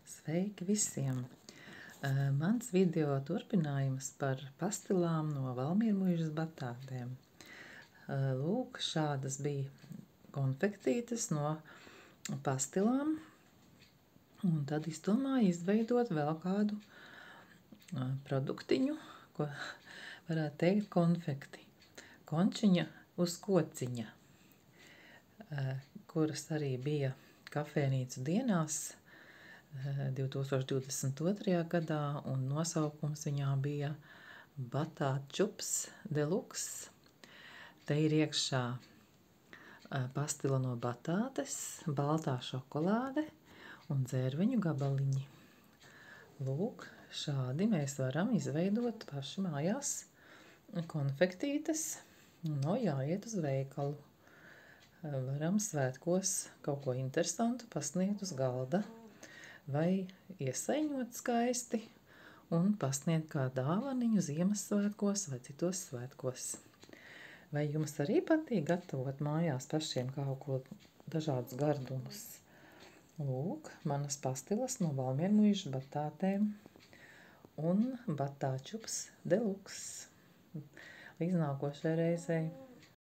Sveiki visiem! Mans video turpinājums par pastilām no valmiermuižas batātēm. Lūk, šādas bija konfektītes no pastilām. Un tad izdomāju izveidot vēl kādu produktiņu, ko varētu teikt konfekti. Končiņa uz kociņa, kuras arī bija kafēnīcu dienās 2022. gadā, un nosaukums viņā bija Batātu čups deluxe. Te ir iekšā pastila no batātes, baltā šokolāde un dzērveņu gabaliņi. Lūk, šādi mēs varam izveidot paši mājās konfektītes. No jāiet uz veikalu. Varam svētkos kaut ko interesantu pasniegt uz galda vai iesaiņot skaisti un pasniegt kā dāvaniņu Ziemassvētkos vai citos svētkos. Vai jums arī patīk gatavot mājās pašiem kaut ko dažādus gardumus? Lūk, manas pastilas no valmiermuižas batātēm un batātu čups deluxe. Līdz nākošajai reizei!